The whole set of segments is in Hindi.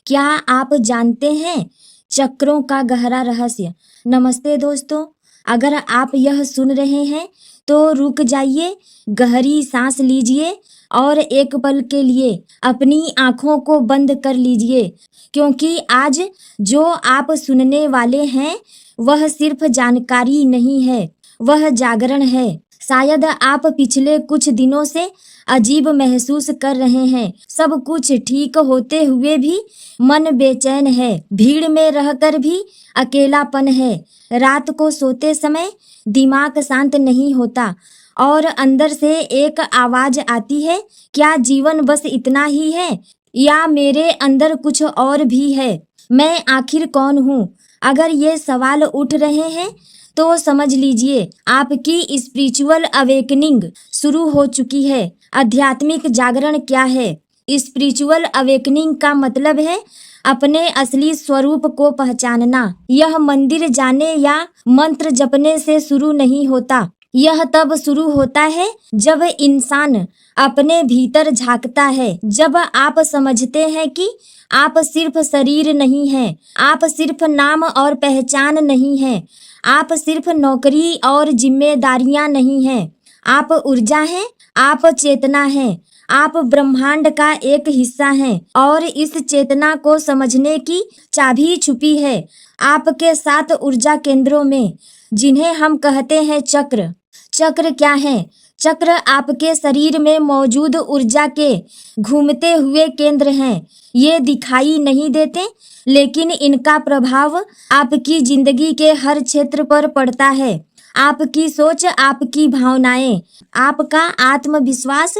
क्या आप जानते हैं चक्रों का गहरा रहस्य? नमस्ते दोस्तों, अगर आप यह सुन रहे हैं तो रुक जाइए, गहरी सांस लीजिए और एक पल के लिए अपनी आँखों को बंद कर लीजिए, क्योंकि आज जो आप सुनने वाले हैं वह सिर्फ जानकारी नहीं है, वह जागरण है। शायद आप पिछले कुछ दिनों से अजीब महसूस कर रहे हैं। सब कुछ ठीक होते हुए भी मन बेचैन है, भीड़ में रहकर भी अकेलापन है। रात को सोते समय दिमाग शांत नहीं होता और अंदर से एक आवाज आती है, क्या जीवन बस इतना ही है या मेरे अंदर कुछ और भी है? मैं आखिर कौन हूँ? अगर ये सवाल उठ रहे हैं तो समझ लीजिए आपकी स्पिरिचुअल अवेकनिंग शुरू हो चुकी है। आध्यात्मिक जागरण क्या है? स्पिरिचुअल अवेकनिंग का मतलब है अपने असली स्वरूप को पहचानना। यह मंदिर जाने या मंत्र जपने से शुरू नहीं होता। यह तब शुरू होता है जब इंसान अपने भीतर झांकता है, जब आप समझते हैं कि आप सिर्फ शरीर नहीं हैं, आप सिर्फ नाम और पहचान नहीं हैं, आप सिर्फ नौकरी और जिम्मेदारियां नहीं हैं, आप ऊर्जा हैं, आप चेतना हैं, आप ब्रह्मांड का एक हिस्सा हैं और इस चेतना को समझने की चाबी छुपी है आपके 7 ऊर्जा केंद्रों में, जिन्हें हम कहते हैं चक्र। चक्र क्या है? चक्र आपके शरीर में मौजूद ऊर्जा के घूमते हुए केंद्र हैं। ये दिखाई नहीं देते, लेकिन इनका प्रभाव आपकी जिंदगी के हर क्षेत्र पर पड़ता है। आपकी सोच, आपकी भावनाएं, आपका आत्मविश्वास,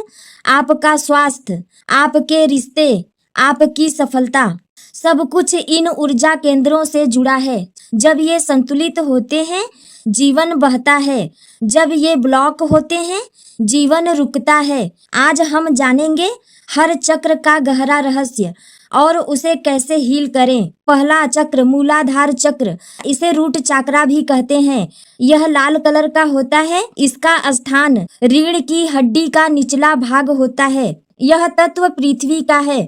आपका स्वास्थ्य, आपके रिश्ते, आपकी सफलता, सब कुछ इन ऊर्जा केंद्रों से जुड़ा है। जब ये संतुलित होते हैं, जीवन बहता है। जब ये ब्लॉक होते हैं, जीवन रुकता है। आज हम जानेंगे हर चक्र का गहरा रहस्य और उसे कैसे हील करें। पहला चक्र मूलाधार चक्र, इसे रूट चक्रा भी कहते हैं। यह लाल कलर का होता है। इसका स्थान रीढ़ की हड्डी का निचला भाग होता है। यह तत्व पृथ्वी का है।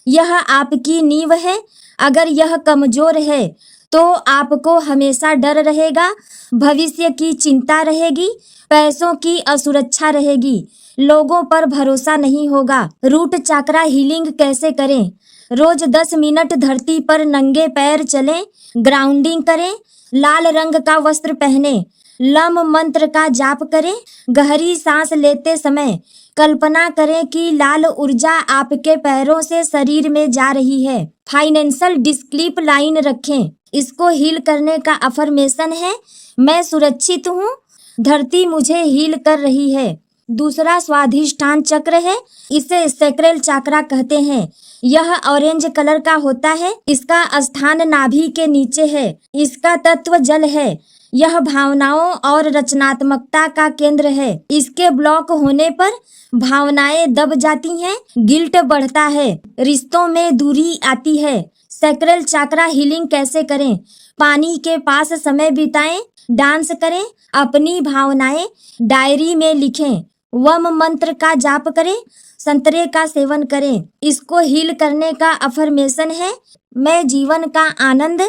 यह आपकी नींव है। अगर यह कमजोर है तो आपको हमेशा डर रहेगा, भविष्य की चिंता रहेगी, पैसों की असुरक्षा रहेगी, लोगों पर भरोसा नहीं होगा। रूट चक्रा हीलिंग कैसे करें? रोज 10 मिनट धरती पर नंगे पैर चलें, ग्राउंडिंग करें, लाल रंग का वस्त्र पहने, लम मंत्र का जाप करें। गहरी सांस लेते समय कल्पना करें कि लाल ऊर्जा आपके पैरों से शरीर में जा रही है। फाइनेंशियल डिस्क्लिप लाइन रखें। इसको हील करने का अफर्मेशन है, मैं सुरक्षित हूँ, धरती मुझे हील कर रही है। दूसरा स्वाधिष्ठान चक्र है। इसे सैक्रल चक्रा कहते हैं। यह ऑरेंज कलर का होता है। इसका स्थान नाभि के नीचे है। इसका तत्व जल है। यह भावनाओं और रचनात्मकता का केंद्र है। इसके ब्लॉक होने पर भावनाएं दब जाती हैं, गिल्ट बढ़ता है, रिश्तों में दूरी आती है। सैक्रल चक्रा हीलिंग कैसे करें? पानी के पास समय बिताएं, डांस करें, अपनी भावनाएं डायरी में लिखें, वम मंत्र का जाप करें, संतरे का सेवन करें। इसको हील करने का अफर्मेशन है, मैं जीवन का आनंद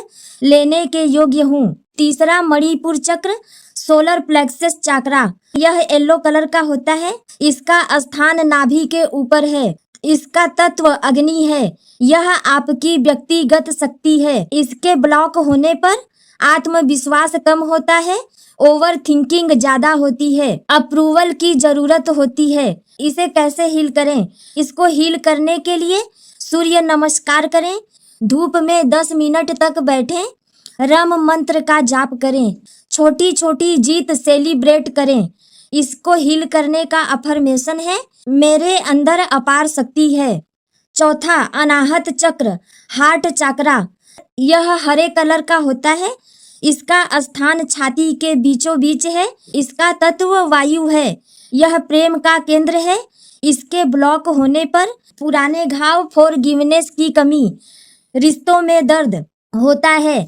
लेने के योग्य हूँ। तीसरा मणिपुर चक्र, सोलर प्लेक्सस चक्रा, यह येलो कलर का होता है। इसका स्थान नाभि के ऊपर है। इसका तत्व अग्नि है। यह आपकी व्यक्तिगत शक्ति है। इसके ब्लॉक होने पर आत्मविश्वास कम होता है, ओवर थिंकिंग ज्यादा होती है, अप्रूवल की जरूरत होती है। इसे कैसे हील करें? इसको हील करने के लिए सूर्य नमस्कार करें, धूप में 10 मिनट तक बैठें, रम मंत्र का जाप करें, छोटी छोटी जीत सेलिब्रेट करें। इसको हील करने का अफर्मेशन है, मेरे अंदर अपार शक्ति है। चौथा अनाहत चक्र, हार्ट चक्रा, यह हरे कलर का होता है। इसका स्थान छाती के बीचों बीच है। इसका तत्व वायु है। यह प्रेम का केंद्र है। इसके ब्लॉक होने पर पुराने घाव, फॉरगिवनेस की कमी, रिश्तों में दर्द होता है।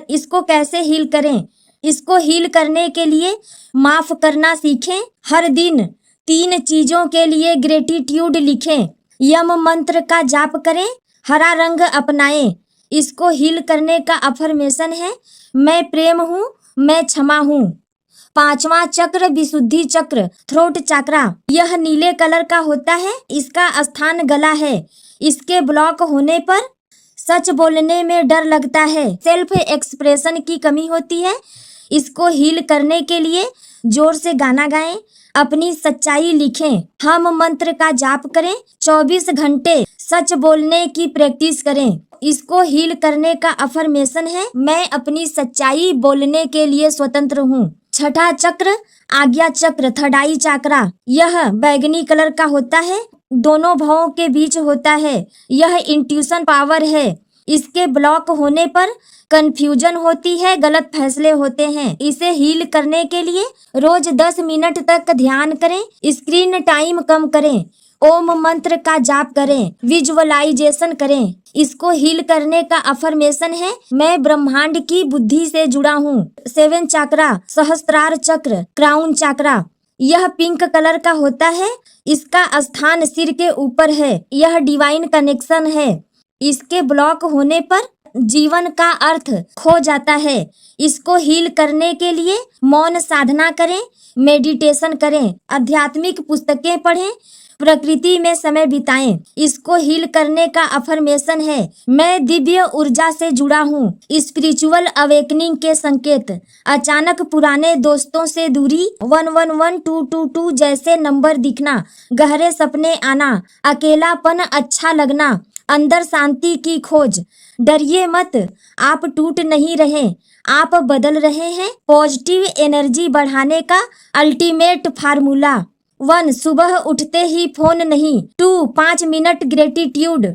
इसको कैसे हील करें? इसको हील करने के लिए माफ करना सीखें। हर दिन 3 चीजों के लिए ग्रेटिट्यूड लिखें। यम मंत्र का जाप करें, हरा रंग अपनाएं। इसको हील करने का अफर्मेशन है, मैं प्रेम हूँ, मैं क्षमा हूँ। पांचवा चक्र विशुद्धि चक्र, थ्रोट चक्रा। यह नीले कलर का होता है, इसका स्थान गला है। इसके ब्लॉक होने पर सच बोलने में डर लगता है, सेल्फ एक्सप्रेशन की कमी होती है। इसको हील करने के लिए जोर से गाना गाएं, अपनी सच्चाई लिखें, हम मंत्र का जाप करें, 24 घंटे सच बोलने की प्रैक्टिस करें। इसको हील करने का अफर्मेशन है, मैं अपनी सच्चाई बोलने के लिए स्वतंत्र हूँ। छठा चक्र आज्ञा चक्र, थर्ड आई चक्रा। यह बैगनी कलर का होता है, दोनों भवों के बीच होता है। यह इंट्यूशन पावर है। इसके ब्लॉक होने पर कंफ्यूजन होती है, गलत फैसले होते हैं। इसे हील करने के लिए रोज 10 मिनट तक ध्यान करें, स्क्रीन टाइम कम करें, ओम मंत्र का जाप करें, विजुअलाइजेशन करें। इसको हील करने का अफर्मेशन है, मैं ब्रह्मांड की बुद्धि से जुड़ा हूँ। 7 चक्रा सहस्त्रार चक्र, क्राउन चक्रा। यह पिंक कलर का होता है, इसका स्थान सिर के ऊपर है। यह डिवाइन कनेक्शन है। इसके ब्लॉक होने पर जीवन का अर्थ खो जाता है। इसको हील करने के लिए मौन साधना करें, मेडिटेशन करें, आध्यात्मिक पुस्तकें पढ़ें, प्रकृति में समय बिताएं। इसको हील करने का अफर्मेशन है, मैं दिव्य ऊर्जा से जुड़ा हूँ। स्पिरिचुअल अवेकनिंग के संकेत, अचानक पुराने दोस्तों से दूरी, 111222 जैसे नंबर दिखना, गहरे सपने आना, अकेलापन अच्छा लगना, अंदर शांति की खोज। डरिए मत, आप टूट नहीं रहे, आप बदल रहे हैं। पॉजिटिव एनर्जी बढ़ाने का अल्टीमेट फार्मूला। 1 सुबह उठते ही फोन नहीं। 2 5 मिनट ग्रेटिट्यूड।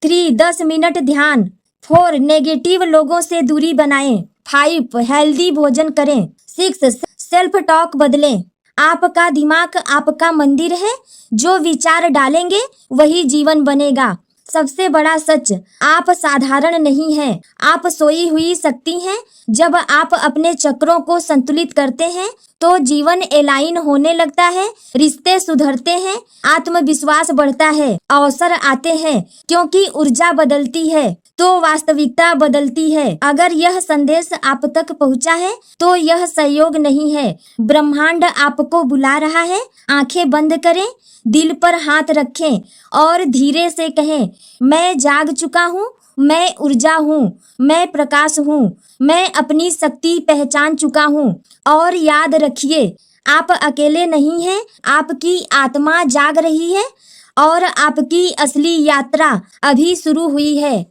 3 10 मिनट ध्यान। 4 नेगेटिव लोगों से दूरी बनाएं। 5 हेल्दी भोजन करें। 6 सेल्फ टॉक बदलें। आपका दिमाग आपका मंदिर है, जो विचार डालेंगे वही जीवन बनेगा। सबसे बड़ा सच, आप साधारण नहीं हैं, आप सोई हुई शक्ति हैं। जब आप अपने चक्रों को संतुलित करते हैं तो जीवन एलाइन होने लगता है, रिश्ते सुधरते हैं, आत्मविश्वास बढ़ता है, अवसर आते हैं, क्योंकि ऊर्जा बदलती है तो वास्तविकता बदलती है। अगर यह संदेश आप तक पहुंचा है तो यह सहयोग नहीं है, ब्रह्मांड आपको बुला रहा है। आंखें बंद करें, दिल पर हाथ रखें और धीरे से कहें, मैं जाग चुका हूँ, मैं ऊर्जा हूँ, मैं प्रकाश हूँ, मैं अपनी शक्ति पहचान चुका हूँ। और याद रखिए, आप अकेले नहीं हैं, आपकी आत्मा जाग रही है और आपकी असली यात्रा अभी शुरू हुई है।